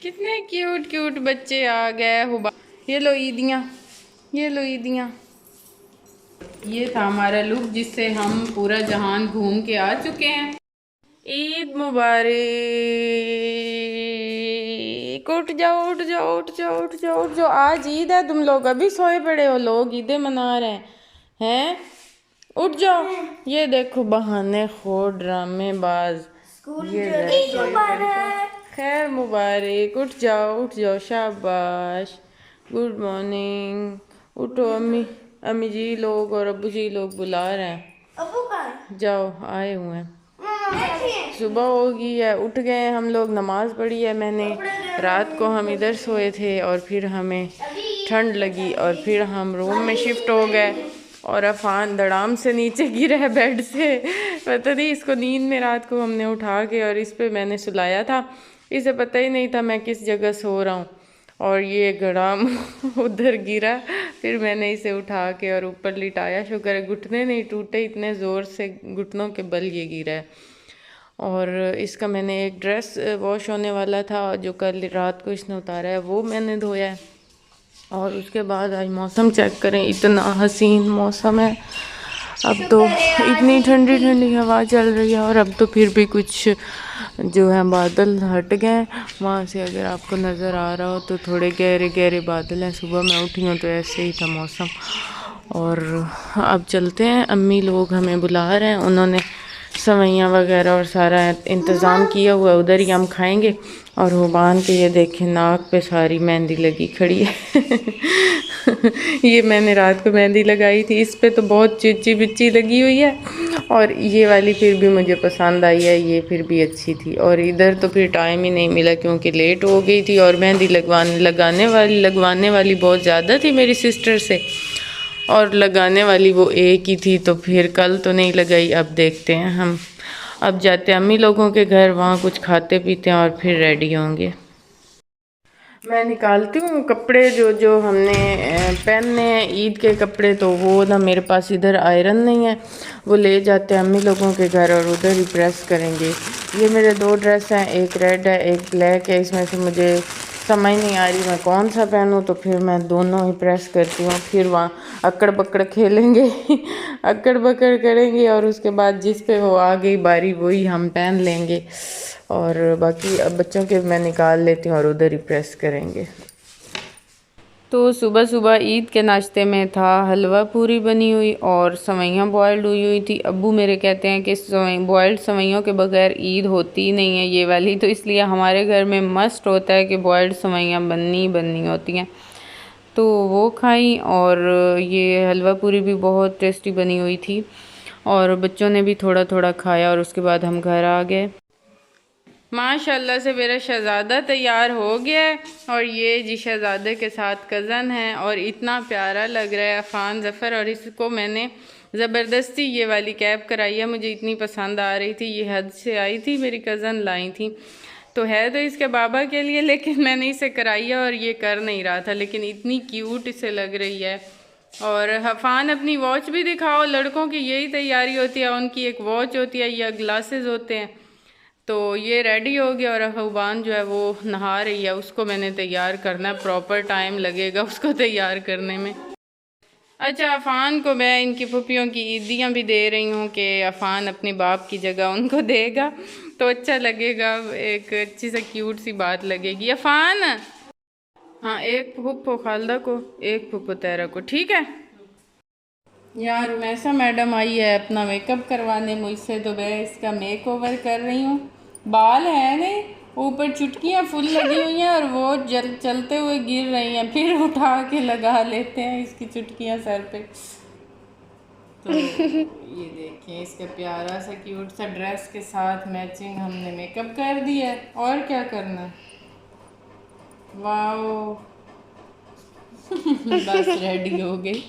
कितने cute cute बच्चे आ गए हुबा। ये लो ईदियाँ, ये लो ईदियाँ। ये था हमारा लुक जिससे हम पूरा जहान घूम के आ चुके हैं। ईद मुबारक। उठ जाओ उठ जाओ उठ जाओ उठ जाओ उठ जाओ, आज ईद है। तुम लोग अभी सोए पड़े हो, लोग ईदें मना रहे हैं। उठ जाओ। ये देखो बहाने खोर ड्रामेबाज। खैर मुबारक। उठ जाओ शाबाश। Good morning. उठो, अम्मी अम्मी जी लोग और अब्बू जी लोग बुला रहे हैं। जाओ, आए हुए हैं। सुबह होगी है, उठ गए हम लोग, नमाज पढ़ी है मैंने। रात को हम इधर सोए थे और फिर हमें ठंड लगी और फिर हम रूम में शिफ्ट हो गए। और अफान धड़ाम से नीचे गिरा है बेड से। पता नहीं, इसको नींद में रात को हमने उठा के और इस पे मैंने सुलाया था। इसे पता ही नहीं था मैं किस जगह सो रहा हूँ। और ये धड़ाम उधर गिरा। फिर मैंने इसे उठा के और ऊपर लिटाया। शुक्र है घुटने नहीं टूटे, इतने ज़ोर से घुटनों के बल ये गिरा है। और इसका मैंने एक ड्रेस वॉश होने वाला था जो कल रात को इसने उतारा है, वो मैंने धोया है। और उसके बाद आज मौसम चेक करें, इतना हसीन मौसम है। अब तो इतनी ठंडी ठंडी हवा चल रही है और अब तो फिर भी कुछ जो है बादल हट गए। वहाँ से अगर आपको नज़र आ रहा हो तो थोड़े गहरे गहरे बादल हैं। सुबह मैं उठी हूँ तो ऐसे ही था मौसम। और अब चलते हैं, अम्मी लोग हमें बुला रहे हैं। उन्होंने सवैयाँ वगैरह और सारा इंतज़ाम किया हुआ, उधर ही हम खाएंगे। और हुबान के ये देखें नाक पे सारी मेहंदी लगी खड़ी है। ये मैंने रात को मेहंदी लगाई थी, इस पे तो बहुत चिची बिच्ची लगी हुई है। और ये वाली फिर भी मुझे पसंद आई है, ये फिर भी अच्छी थी। और इधर तो फिर टाइम ही नहीं मिला क्योंकि लेट हो गई थी। और मेहंदी लगवाने वाली बहुत ज़्यादा थी मेरी सिस्टर से, और लगाने वाली वो एक ही थी। तो फिर कल तो नहीं लगाई। अब देखते हैं, हम अब जाते हैं अम्मी लोगों के घर, वहाँ कुछ खाते पीते हैं और फिर रेडी होंगे। मैं निकालती हूँ कपड़े जो जो हमने पहनने हैं ईद के कपड़े। तो वो ना मेरे पास इधर आयरन नहीं है, वो ले जाते हैं अम्मी लोगों के घर और उधर ही प्रेस करेंगे। ये मेरे दो ड्रेस हैं, एक रेड है एक ब्लैक है। इसमें से मुझे समझ नहीं आ रही मैं कौन सा पहनूँ, तो फिर मैं दोनों ही प्रेस करती हूँ। फिर वहाँ अक्कड़ बक्कड़ खेलेंगे। अक्कड़ बक्कड़ करेंगे और उसके बाद जिस पे वो आ गई बारी वही हम पहन लेंगे। और बाकी अब बच्चों के मैं निकाल लेती हूँ और उधर ही प्रेस करेंगे। तो सुबह सुबह ईद के नाश्ते में था हलवा पूरी बनी हुई और सवैयाँ बॉयल्ड हुई हुई थी। अब्बू मेरे कहते हैं कि बॉयल्ड सवैयों के बगैर ईद होती ही नहीं है ये वाली, तो इसलिए हमारे घर में मस्ट होता है कि बॉयल्ड सवैयाँ बननी होती हैं। तो वो खाई और ये हलवा पूरी भी बहुत टेस्टी बनी हुई थी। और बच्चों ने भी थोड़ा थोड़ा खाया और उसके बाद हम घर आ गए। माशाल्लाह से मेरा शहज़ादा तैयार हो गया है और ये जी शहज़ादे के साथ कज़न है और इतना प्यारा लग रहा है अफ़ान ज़फ़र। और इसको मैंने ज़बरदस्ती ये वाली कैप कराई है, मुझे इतनी पसंद आ रही थी, ये हद से आई थी, मेरी कज़न लाई थी। तो है तो इसके बाबा के लिए, लेकिन मैंने इसे कराई है और ये कर नहीं रहा था, लेकिन इतनी क्यूट इसे लग रही है। और अफ़ान अपनी वॉच भी दिखाओ, लड़कों की यही तैयारी होती है, उनकी एक वॉच होती है या ग्लासेस होते हैं। तो ये रेडी हो गया और हुबान जो है वो नहा रही है, उसको मैंने तैयार करना है, प्रॉपर टाइम लगेगा उसको तैयार करने में। अच्छा, अफ़ान को मैं इनकी फूफियों की ईदियाँ भी दे रही हूँ कि अफ़ान अपने बाप की जगह उनको देगा तो अच्छा लगेगा, एक अच्छी सी क्यूट सी बात लगेगी। अफ़ान, हाँ एक फुप्पो खालदा को, एक फुप्पो तेरा को, ठीक है यार। मैसा मैडम आई है अपना मेकअप करवाने मुझसे, तो मैं इसका मेक ओवर कर रही हूँ। बाल है नहीं, ऊपर चुटकियाँ फुल लगी हुई हैं और वो चलते हुए गिर रही हैं, फिर उठा के लगा लेते हैं इसकी चुटकियाँ सर पे। तो ये देखिए इसका प्यारा सा क्यूट सा ड्रेस के साथ मैचिंग हमने मेकअप कर दिया है, और क्या करना है। वाओ। बस रेडी हो गई।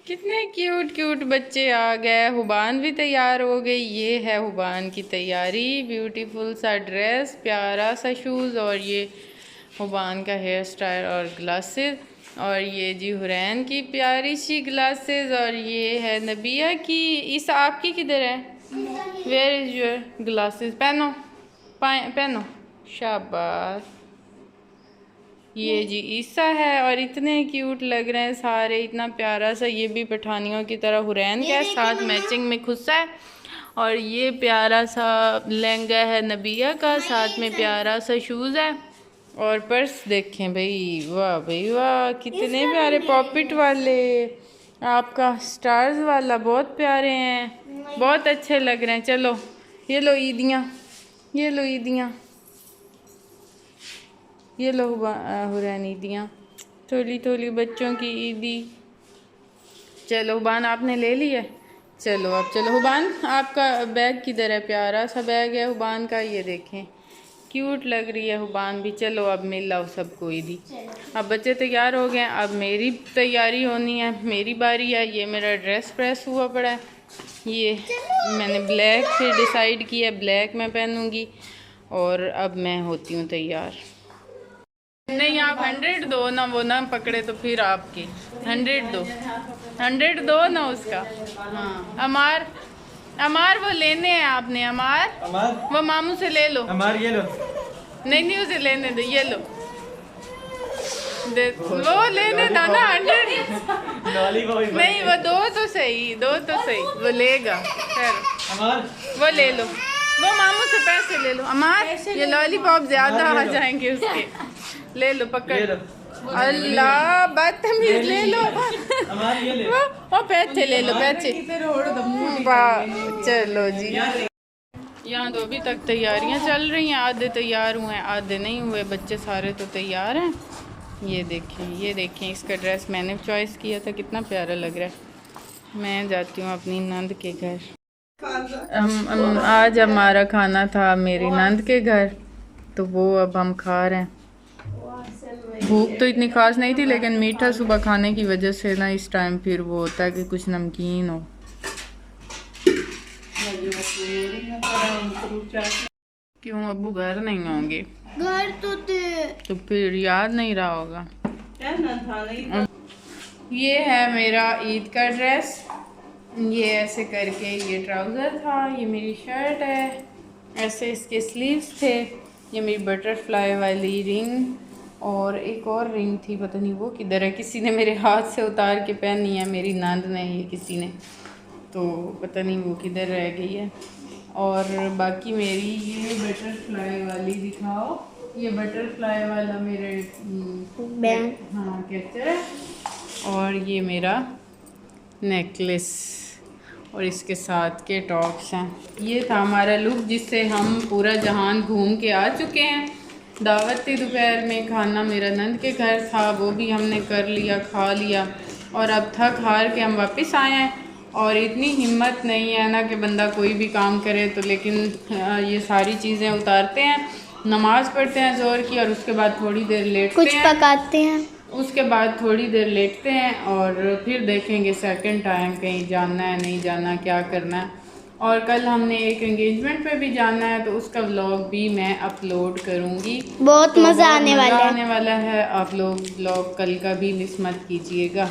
कितने क्यूट क्यूट बच्चे आ गए। हुबान भी तैयार हो गई, ये है हुबान की तैयारी, ब्यूटीफुल सा ड्रेस, प्यारा सा शूज़ और ये हुबान का हेयर स्टाइल और ग्लासेस। और ये जी हुरैन की प्यारी सी ग्लासेस और ये है नबिया की। इस आपकी किधर है? Where is your glasses? पहनो पहनो शाबाश। ये जी ईसा है और इतने क्यूट लग रहे हैं सारे, इतना प्यारा सा। ये भी पठानियों की तरह हुरैन का है, साथ मैचिंग में खुस्सा है। और ये प्यारा सा लहंगा है नबिया का, साथ में प्यारा सा शूज़ है। और पर्स देखें भाई, वाह भाई वाह, कितने प्यारे पॉकेट वाले। आपका स्टार्स वाला बहुत प्यारे हैं, बहुत अच्छे लग रहे हैं। चलो ये लो ईदियाँ, ये लो ईदियाँ, ये लो हुरैन ईदियाँ, थोड़ी थोड़ी बच्चों की ईदी। चलो हुबान आपने ले लिया, चलो अब चलो। हुबान आपका बैग किधर है? प्यारा सा बैग है हुबान का, ये देखें क्यूट लग रही है हुबान भी। चलो अब मिल लाओ सबको ईदी। अब बच्चे तैयार हो गए, अब मेरी तैयारी होनी है, मेरी बारी है। ये मेरा ड्रेस प्रेस हुआ पड़ा है, ये मैंने ब्लैक से डिसाइड किया, ब्लैक मैं पहनूंगी। और अब मैं होती हूँ तैयार। नहीं आप 100 दो ना, वो ना पकड़े तो फिर आपकी 100 दो, 100 दो ना उसका। हाँ अमार, अमार वो लेने हैं आपने। अमार, वो मामू से ले लो। अमार ये लो। नहीं नहीं उसे लेने दो, ये लो दे, वो लेने दो ना 100। नहीं वो दो तो सही, दो तो सही, वो लेगा। खैर अमार वो ले लो, वो मामू से पैसे ले लो। अमार ये लॉलीपॉप ज्यादा आ जाएंगे उसके, ले लो पकड़। अल्लाह बदतमीज, ले लो ये ले। वो पैसे ले लो, पैसे। चलो जी, यहाँ तो अभी तक तैयारियाँ चल रही हैं, आधे तैयार हुए हैं आधे नहीं हुए, बच्चे सारे तो तैयार हैं। ये देखें, ये देखें, इसका ड्रेस मैंने चॉइस किया था, कितना प्यारा लग रहा है। मैं जाती हूँ अपनी नंद के घर। आज हमारा खाना था मेरी नंद के घर, तो वो अब हम खा रहे हैं। भूख तो इतनी खास नहीं थी, लेकिन मीठा सुबह खाने की वजह से ना इस टाइम फिर वो होता है कि कुछ नमकीन हो। क्यों अब्बू घर नहीं होंगे? घर तो थे, तो फिर याद नहीं रहा होगा। ये है मेरा ईद का ड्रेस, ये ऐसे करके ये ट्राउज़र था, ये मेरी शर्ट है, ऐसे इसके स्लीव्स थे, ये मेरी बटरफ्लाई वाली रिंग, और एक और रिंग थी, पता नहीं वो किधर है, किसी ने मेरे हाथ से उतार के पहनी है, मेरी नंद ने, ये किसी ने, तो पता नहीं वो किधर रह गई है। और बाकी मेरी ये बटरफ्लाई वाली दिखाओ, ये बटरफ्लाई वाला मेरे बैंड, हाँ कैचर है, और ये मेरा नेकलेस, और इसके साथ के टॉप्स हैं। ये था हमारा लुक जिससे हम पूरा जहान घूम के आ चुके हैं। दावत थी दोपहर में, खाना मेरा नंद के घर था, वो भी हमने कर लिया, खा लिया, और अब थक हार के हम वापस आए हैं। और इतनी हिम्मत नहीं है ना कि बंदा कोई भी काम करे, तो लेकिन ये सारी चीज़ें उतारते हैं, नमाज़ पढ़ते हैं ज़ोर की, और उसके बाद थोड़ी देर लेटते कुछ हैं, पकाते हैं, उसके बाद थोड़ी देर लेटते हैं, और फिर देखेंगे सेकंड टाइम कहीं जाना है नहीं जाना, क्या करना है। और कल हमने एक एंगेजमेंट पे भी जाना है, तो उसका व्लॉग भी मैं अपलोड करूँगी। बहुत तो मज़ा आने मज़ा वाला है। आने वाला है, आप लोग व्लॉग कल का भी मिस मत कीजिएगा।